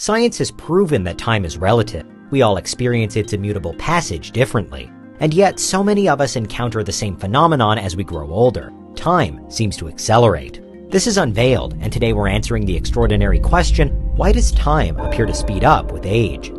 Science has proven that time is relative. We all experience its immutable passage differently. And yet, so many of us encounter the same phenomenon as we grow older. Time seems to accelerate. This is Unveiled, and today we're answering the extraordinary question, why does time appear to speed up with age?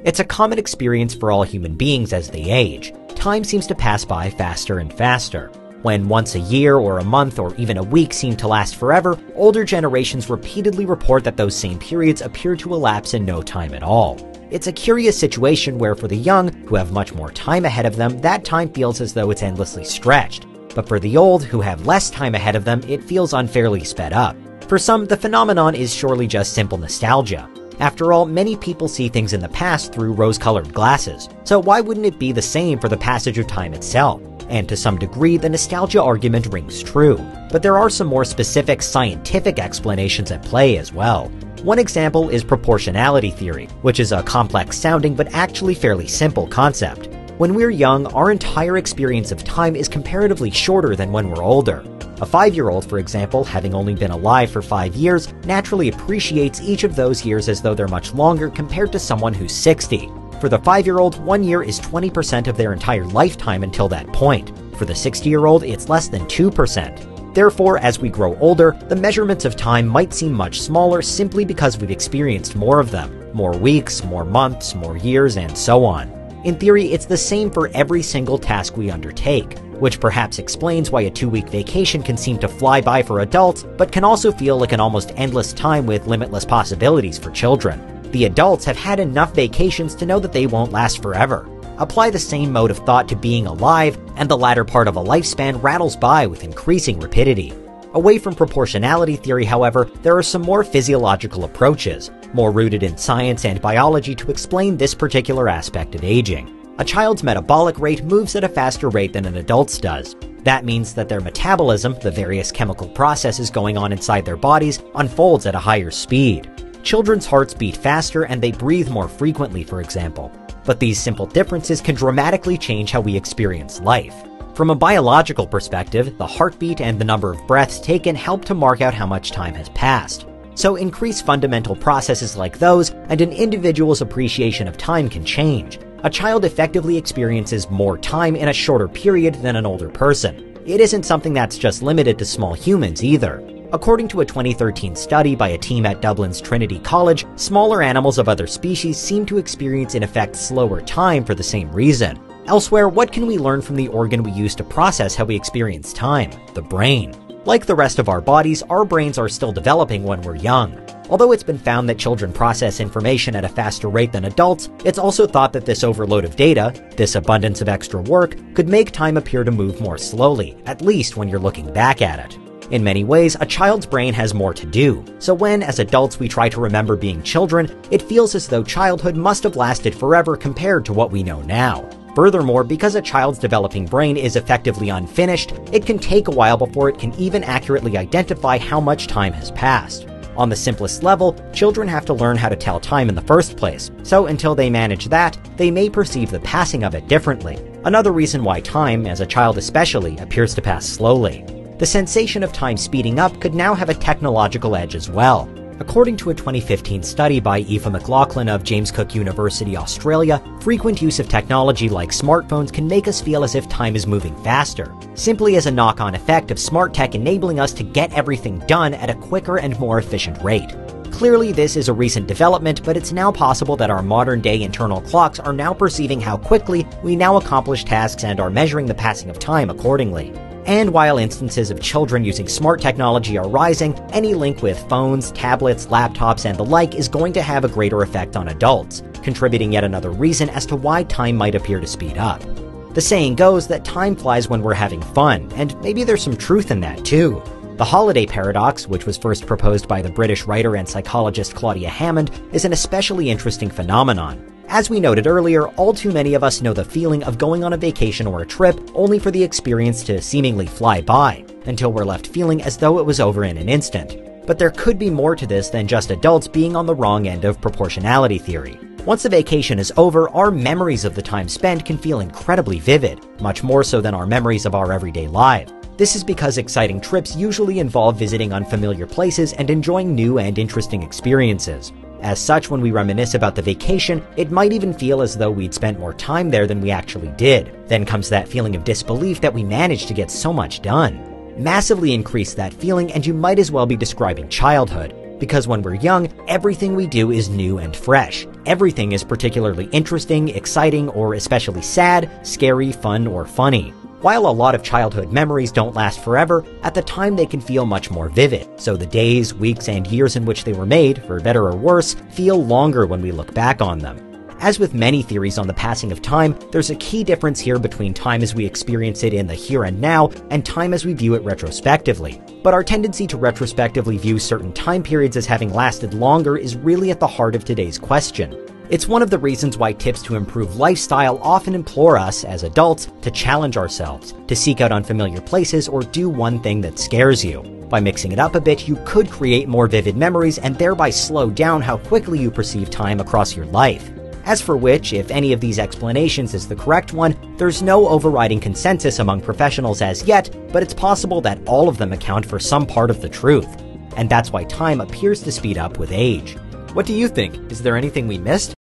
It's a common experience for all human beings as they age. Time seems to pass by faster and faster. When once a year or a month or even a week seem to last forever, older generations repeatedly report that those same periods appear to elapse in no time at all. It's a curious situation where for the young, who have much more time ahead of them, that time feels as though it's endlessly stretched. But for the old, who have less time ahead of them, it feels unfairly sped up. For some, the phenomenon is surely just simple nostalgia. After all, many people see things in the past through rose-colored glasses, so why wouldn't it be the same for the passage of time itself? And to some degree, the nostalgia argument rings true. But there are some more specific scientific explanations at play as well. One example is proportionality theory, which is a complex-sounding but actually fairly simple concept. When we're young, our entire experience of time is comparatively shorter than when we're older. A 5-year-old, for example, having only been alive for 5 years, naturally appreciates each of those years as though they're much longer compared to someone who's 60. For the 5-year-old, 1 year is 20% of their entire lifetime until that point. For the 60-year-old, it's less than 2%. Therefore, as we grow older, the measurements of time might seem much smaller simply because we've experienced more of them. More weeks, more months, more years, and so on. In theory, it's the same for every single task we undertake, which perhaps explains why a 2-week vacation can seem to fly by for adults, but can also feel like an almost endless time with limitless possibilities for children. The adults have had enough vacations to know that they won't last forever. Apply the same mode of thought to being alive, and the latter part of a lifespan rattles by with increasing rapidity. Away from proportionality theory, however, there are some more physiological approaches, more rooted in science and biology to explain this particular aspect of aging. A child's metabolic rate moves at a faster rate than an adult's does. That means that their metabolism, the various chemical processes going on inside their bodies, unfolds at a higher speed. Children's hearts beat faster and they breathe more frequently, for example. But these simple differences can dramatically change how we experience life. From a biological perspective, the heartbeat and the number of breaths taken help to mark out how much time has passed. So increase fundamental processes like those, and an individual's appreciation of time can change. A child effectively experiences more time in a shorter period than an older person. It isn't something that's just limited to small humans either. According to a 2013 study by a team at Dublin's Trinity College, smaller animals of other species seem to experience in effect slower time for the same reason. Elsewhere, what can we learn from the organ we use to process how we experience time? The brain. Like the rest of our bodies, our brains are still developing when we're young. Although it's been found that children process information at a faster rate than adults, it's also thought that this overload of data, this abundance of extra work, could make time appear to move more slowly, at least when you're looking back at it. In many ways, a child's brain has more to do, so when, as adults, we try to remember being children, it feels as though childhood must have lasted forever compared to what we know now. Furthermore, because a child's developing brain is effectively unfinished, it can take a while before it can even accurately identify how much time has passed. On the simplest level, children have to learn how to tell time in the first place, so until they manage that, they may perceive the passing of it differently. Another reason why time, as a child especially, appears to pass slowly. The sensation of time speeding up could now have a technological edge as well. According to a 2015 study by Aoife McLaughlin of James Cook University, Australia, frequent use of technology like smartphones can make us feel as if time is moving faster, simply as a knock-on effect of smart tech enabling us to get everything done at a quicker and more efficient rate. Clearly, this is a recent development, but it's now possible that our modern-day internal clocks are now perceiving how quickly we now accomplish tasks and are measuring the passing of time accordingly. And while instances of children using smart technology are rising, any link with phones, tablets, laptops, and the like is going to have a greater effect on adults, contributing yet another reason as to why time might appear to speed up. The saying goes that time flies when we're having fun, and maybe there's some truth in that too. The holiday paradox, which was first proposed by the British writer and psychologist Claudia Hammond, is an especially interesting phenomenon. As we noted earlier, all too many of us know the feeling of going on a vacation or a trip only for the experience to seemingly fly by, until we're left feeling as though it was over in an instant. But there could be more to this than just adults being on the wrong end of proportionality theory. Once the vacation is over, our memories of the time spent can feel incredibly vivid, much more so than our memories of our everyday lives. This is because exciting trips usually involve visiting unfamiliar places and enjoying new and interesting experiences. As such, when we reminisce about the vacation, it might even feel as though we'd spent more time there than we actually did. Then comes that feeling of disbelief that we managed to get so much done. Massively increase that feeling, and you might as well be describing childhood. Because when we're young, everything we do is new and fresh. Everything is particularly interesting, exciting, or especially sad, scary, fun, or funny. While a lot of childhood memories don't last forever, at the time they can feel much more vivid. So the days, weeks, and years in which they were made, for better or worse, feel longer when we look back on them. As with many theories on the passing of time, there's a key difference here between time as we experience it in the here and now, and time as we view it retrospectively. But our tendency to retrospectively view certain time periods as having lasted longer is really at the heart of today's question. It's one of the reasons why tips to improve lifestyle often implore us, as adults, to challenge ourselves, to seek out unfamiliar places, or do one thing that scares you. By mixing it up a bit, you could create more vivid memories and thereby slow down how quickly you perceive time across your life. As for which, if any of these explanations is the correct one, there's no overriding consensus among professionals as yet, but it's possible that all of them account for some part of the truth. And that's why time appears to speed up with age. What do you think? Is there anything we missed?